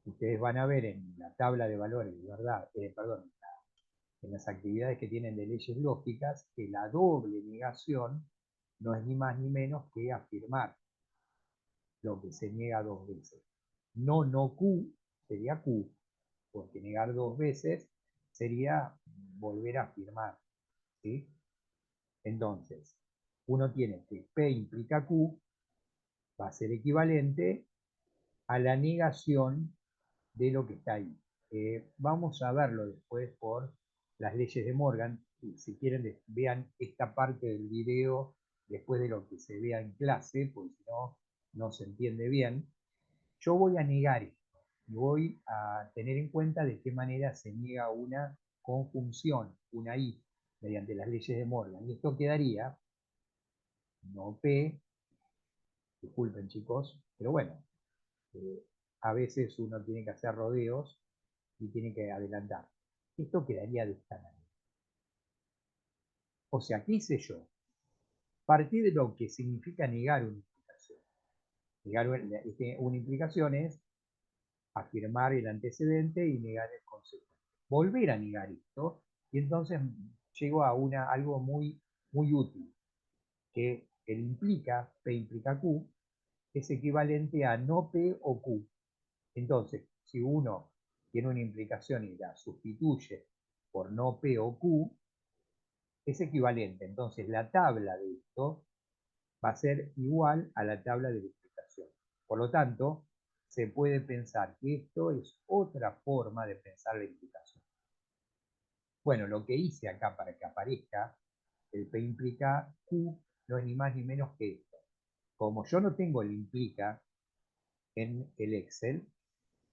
ustedes van a ver en la tabla de valores, ¿verdad? Perdón, en las actividades que tienen de leyes lógicas, que la doble negación no es ni más ni menos que afirmar lo que se niega dos veces. No, no Q sería Q, porque negar dos veces sería volver a afirmar, ¿sí? Entonces, uno tiene que P implica Q, va a ser equivalente a la negación de lo que está ahí. Vamos a verlo después por las leyes de Morgan. Si quieren, vean esta parte del video después de lo que se vea en clase, porque si no, no se entiende bien. Yo voy a negar esto y voy a tener en cuenta de qué manera se niega una conjunción, una I, mediante las leyes de Morgan. Y esto quedaría, no P, disculpen chicos, pero bueno, eh, a veces uno tiene que hacer rodeos y tiene que adelantar. Esto quedaría de esta manera. O sea, ¿qué hice yo? Partí de lo que significa negar una implicación. Negar una implicación es afirmar el antecedente y negar el consecuente. Volver a negar esto, y entonces llego a algo muy, muy útil, que el implica, P implica Q, es equivalente a no P o Q. Entonces, si uno tiene una implicación y la sustituye por no P o Q, es equivalente. Entonces, la tabla de esto va a ser igual a la tabla de la implicación. Por lo tanto, se puede pensar que esto es otra forma de pensar la implicación. Bueno, lo que hice acá para que aparezca el P implica Q no es ni más ni menos que esto. Como yo no tengo el implica en el Excel,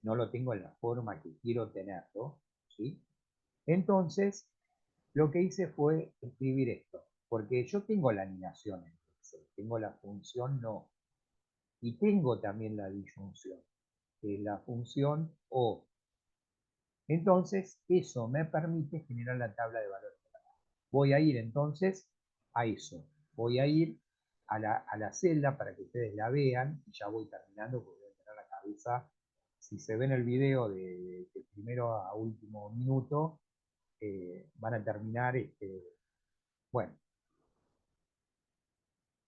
no lo tengo en la forma que quiero tenerlo, ¿sí? Entonces, lo que hice fue escribir esto, porque yo tengo la anidación en Excel, tengo la función no, y tengo también la disyunción, que es la función o. Entonces, eso me permite generar la tabla de valores. Voy a ir entonces a eso. Voy a ir a la celda para que ustedes la vean, y ya voy terminando porque voy a tener la cabeza. Si se ven el video de primero a último minuto, van a terminar, bueno,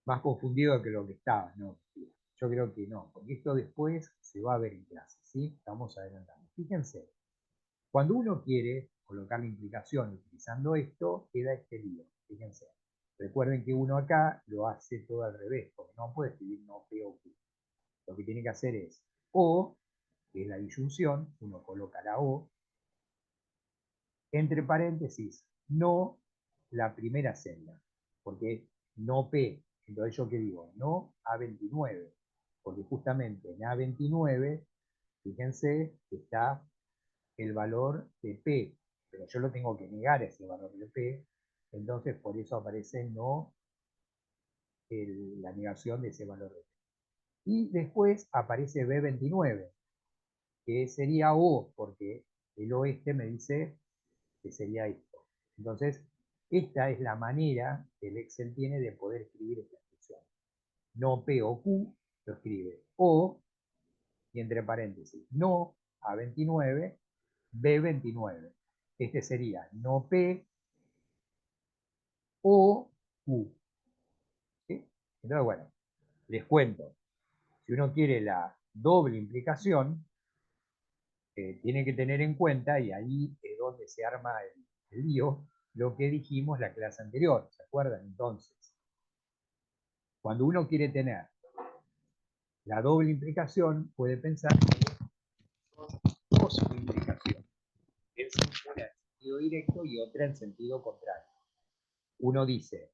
más confundido que lo que estaba, ¿no? Yo creo que no, porque esto después se va a ver en clase, ¿sí? Estamos adelantando. Fíjense, cuando uno quiere colocar la implicación utilizando esto, queda este lío. Fíjense. Recuerden que uno acá lo hace todo al revés, porque no puede escribir no P o Q. Lo que tiene que hacer es O, que es la disyunción, uno coloca la O, entre paréntesis, no la primera celda, porque no P. Entonces yo qué digo, no A29, porque justamente en A29, fíjense que está el valor de P, pero yo lo tengo que negar ese valor de P, entonces por eso aparece no la negación de ese valor de P. Y después aparece B29, que sería O, porque el oeste me dice que sería esto. Entonces, esta es la manera que el Excel tiene de poder escribir esta expresión. No P o Q, lo escribe O, y entre paréntesis, no A29, B29. Este sería no P o Q. ¿Sí? Entonces, bueno, les cuento. Si uno quiere la doble implicación, tiene que tener en cuenta, y ahí es donde se arma el lío, lo que dijimos la clase anterior. ¿Se acuerdan? Entonces, cuando uno quiere tener la doble implicación, puede pensar que son dos implicaciones. Una en sentido directo y otra en sentido contrario. Uno dice,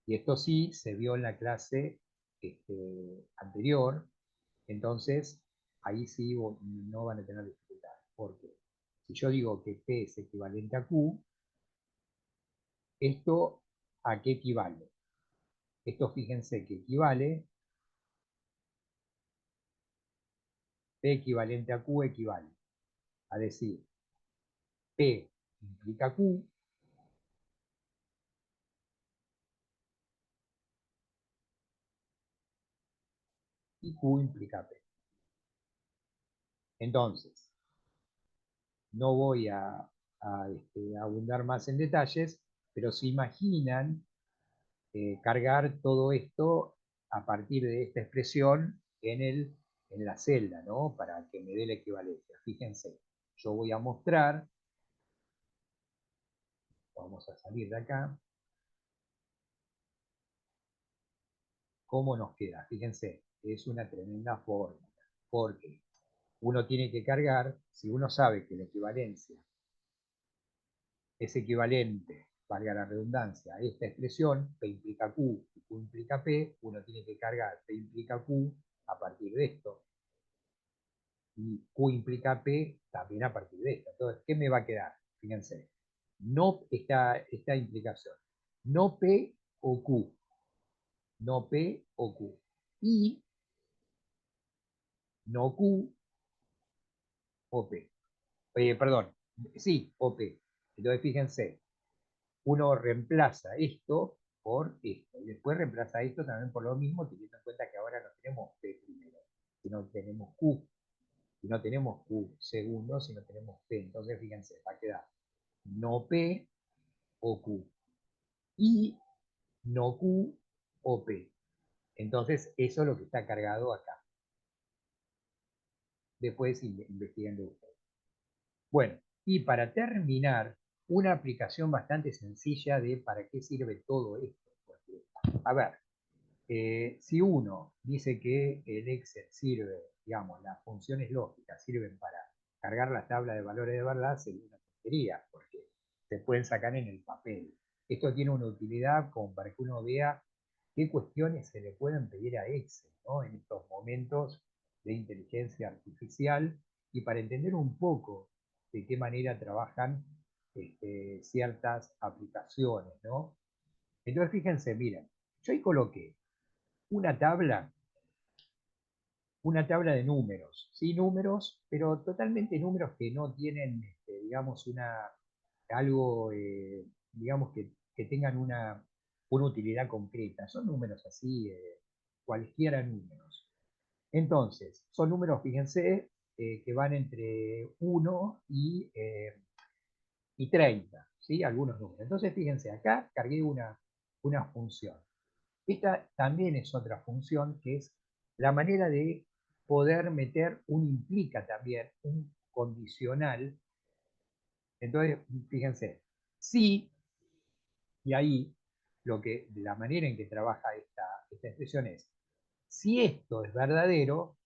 y esto sí se vio en la clase anterior, entonces ahí sí no van a tener dificultad. Porque si yo digo que P es equivalente a Q, ¿esto a qué equivale? Esto fíjense que equivale, P equivalente a Q equivale a decir, P implica Q, y Q implica P. Entonces, no voy a abundar más en detalles, pero se imaginan cargar todo esto a partir de esta expresión en la celda, ¿no? Para que me dé la equivalencia. Fíjense, yo voy a mostrar, vamos a salir de acá, cómo nos queda. Fíjense, es una tremenda fórmula, porque uno tiene que cargar, si uno sabe que la equivalencia es equivalente, valga la redundancia, a esta expresión, P implica Q y Q implica P, uno tiene que cargar P implica Q a partir de esto, y Q implica P también a partir de esto. Entonces, ¿qué me va a quedar? Fíjense, no esta implicación, no P o Q, no P o Q, y no Q o P. Perdón, sí, o P. Entonces, fíjense, uno reemplaza esto por esto, y después reemplaza esto también por lo mismo, teniendo en cuenta que ahora no tenemos P primero, sino tenemos Q, y no tenemos Q segundo, sino tenemos P. Entonces, fíjense, va a quedar no P o Q, y no Q o P. Entonces, eso es lo que está cargado acá. Después investiguen de ustedes. Bueno, y para terminar, una aplicación bastante sencilla de para qué sirve todo esto. Porque, a ver, si uno dice que el Excel sirve, digamos, las funciones lógicas sirven para cargar la tabla de valores de verdad, sería una tontería, porque se pueden sacar en el papel. Esto tiene una utilidad como para que uno vea qué cuestiones se le pueden pedir a Excel, ¿no? En estos momentos de inteligencia artificial, y para entender un poco de qué manera trabajan ciertas aplicaciones, ¿no? Entonces, fíjense, miren, yo ahí coloqué una tabla, una tabla de números, ¿sí? Números, pero totalmente números que no tienen, digamos, algo, digamos, que tengan una utilidad concreta. Son números así, cualquiera números. Entonces, son números, fíjense, que van entre 1 y 30, ¿sí? Algunos números. Entonces, fíjense, acá cargué una función. Esta también es otra función, que es la manera de poder meter un implica también, un condicional. Entonces, fíjense, si, y ahí la manera en que trabaja esta expresión es, si esto es verdadero,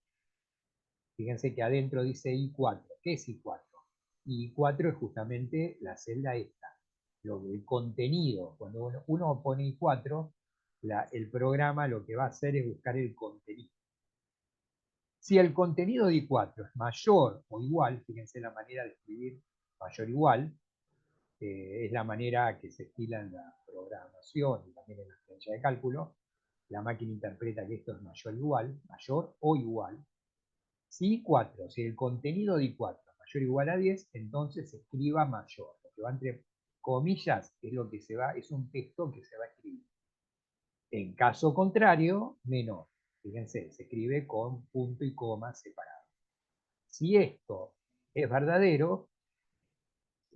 fíjense que adentro dice I4. ¿Qué es I4? I4 es justamente la celda esta. El contenido, cuando uno pone I4, el programa lo que va a hacer es buscar el contenido. Si el contenido de I4 es mayor o igual, fíjense la manera de escribir mayor o igual, es la manera que se estila en la programación y también en la ciencia de cálculo. La máquina interpreta que esto es mayor o igual. Si I4, si el contenido de I4 es mayor o igual a 10, entonces se escriba mayor. Lo que va entre comillas es lo que se va, es un texto que se va a escribir. En caso contrario, menor. Fíjense, se escribe con punto y coma separado. Si esto es verdadero,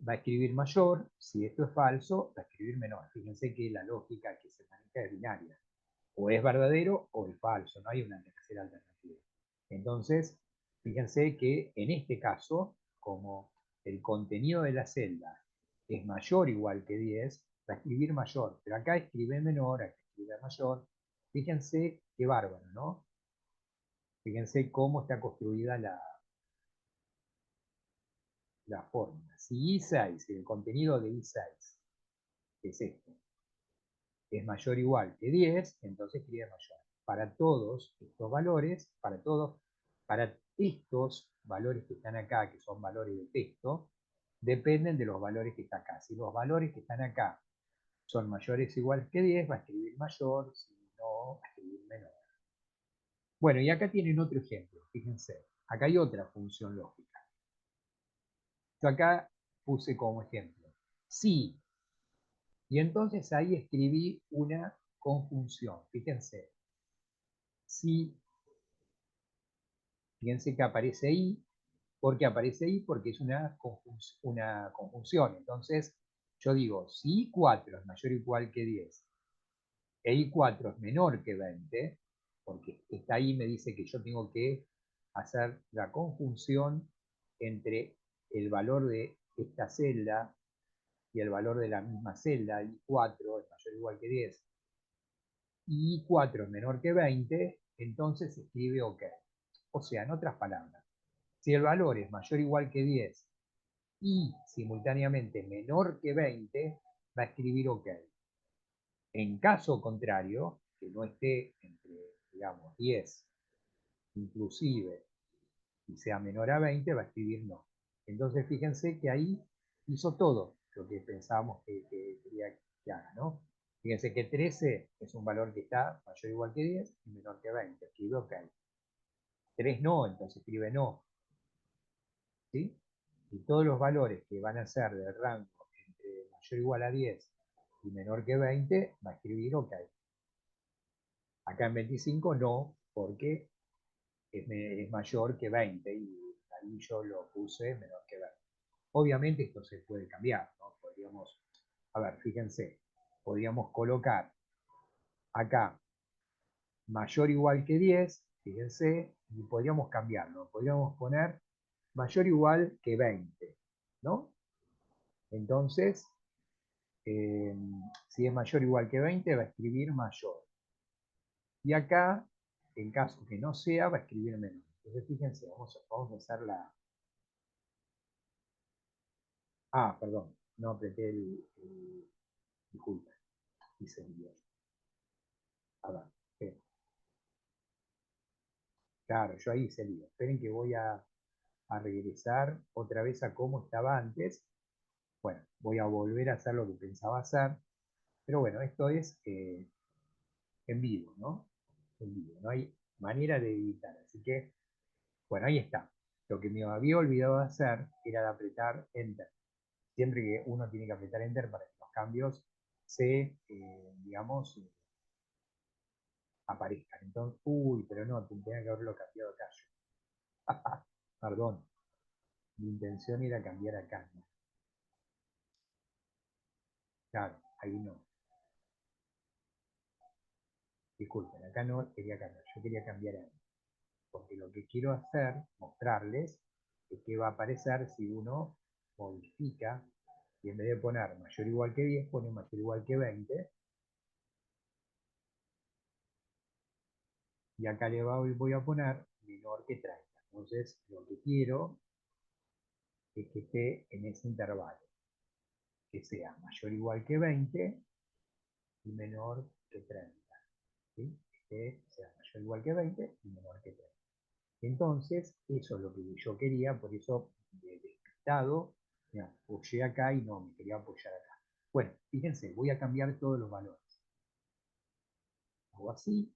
va a escribir mayor. Si esto es falso, va a escribir menor. Fíjense que la lógica que se maneja es binaria. O es verdadero o es falso. No hay una tercera alternativa. Entonces, fíjense que en este caso, como el contenido de la celda es mayor o igual que 10, va a escribir mayor. Pero acá escribe menor, acá escribe mayor. Fíjense qué bárbaro, ¿no? Fíjense cómo está construida la fórmula. Si I6, el contenido de I6 es esto, es mayor o igual que 10, entonces escribe mayor. Para todos estos valores, para estos valores que están acá, que son valores de texto, dependen de los valores que están acá. Si los valores que están acá son mayores o iguales que 10, va a escribir mayor, si no, va a escribir menor. Bueno, y acá tienen otro ejemplo, fíjense. Acá hay otra función lógica. Yo acá puse como ejemplo, si, y entonces ahí escribí una conjunción. Fíjense, si, fíjense que aparece I. ¿Por qué aparece I? Porque es una conjunción. Entonces, yo digo, si I4 es mayor o igual que 10 e I4 es menor que 20, porque esta I me dice que yo tengo que hacer la conjunción entre el valor de esta celda y el valor de la misma celda, I4 es mayor o igual que 10, y I4 es menor que 20, entonces se escribe OK. O sea, en otras palabras, si el valor es mayor o igual que 10 y simultáneamente menor que 20, va a escribir OK. En caso contrario, que no esté entre, digamos, 10 inclusive y sea menor a 20, va a escribir no. Entonces fíjense que ahí hizo todo lo que pensábamos que quería que haga, ¿no? Fíjense que 13 es un valor que está mayor o igual que 10 y menor que 20. Escribe OK. 3 no, entonces escribe no. ¿Sí? Y todos los valores que van a ser del rango entre mayor o igual a 10 y menor que 20, va a escribir OK. Acá en 25 no, porque es mayor que 20 y ahí yo lo puse menor que 20. Obviamente esto se puede cambiar, ¿no? Podríamos, a ver, fíjense, podríamos colocar acá mayor o igual que 10, fíjense, y podríamos cambiarlo. Podríamos poner mayor o igual que 20, ¿no? Entonces, si es mayor o igual que 20, va a escribir mayor. Y acá, en caso que no sea, va a escribir menor. Entonces, fíjense, vamos a hacer la... Ah, perdón, no apreté disculpa, hice el guión. A ver, claro, yo ahí hice el lío. Esperen que voy a regresar otra vez a cómo estaba antes. Bueno, voy a volver a hacer lo que pensaba hacer. Pero bueno, esto es en vivo, ¿no? En vivo, no hay manera de editar. Así que, bueno, ahí está. Lo que me había olvidado de hacer era de apretar Enter. Siempre que uno tiene que apretar Enter para que los cambios se, digamos, aparezcan. Entonces, uy, pero no, tendría que haberlo cambiado acá yo. Perdón, mi intención era cambiar acá, ¿no? Claro, ahí no. Disculpen, acá no quería cambiar, yo quería cambiar ahí. Porque lo que quiero hacer, mostrarles, es que va a aparecer si uno modifica, y en vez de poner mayor o igual que 10, pone mayor o igual que 20, y acá voy a poner menor que 30. Entonces, lo que quiero es que esté en ese intervalo, que sea mayor o igual que 20 y menor que 30. ¿Sí? Que sea mayor o igual que 20 y menor que 30. Entonces, eso es lo que yo quería, por eso, despistado, me apoyé acá y no, me quería apoyar acá. Bueno, fíjense, voy a cambiar todos los valores. Hago así,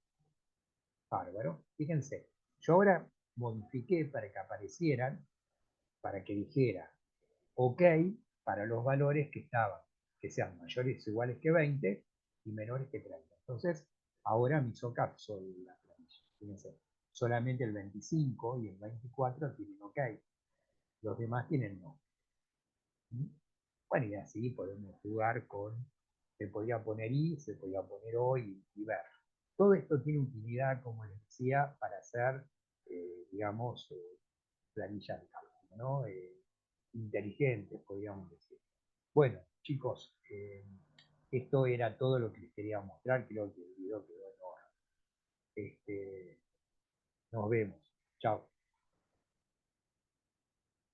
bárbaro. Fíjense, yo ahora modifiqué para que aparecieran, para que dijera OK para los valores que estaban, que sean mayores o iguales que 20 y menores que 30. Entonces, ahora me hizo caso la planilla. Fíjense, solamente el 25 y el 24 tienen OK, los demás tienen no. Bueno, y así podemos jugar con, se podría poner y, se podría poner o y ver. Todo esto tiene utilidad, como les decía, para hacer, digamos, planillas de cálculo, ¿no? Inteligentes, podríamos decir. Bueno, chicos, esto era todo lo que les quería mostrar. Creo que el video quedó en orden. Nos vemos. Chao.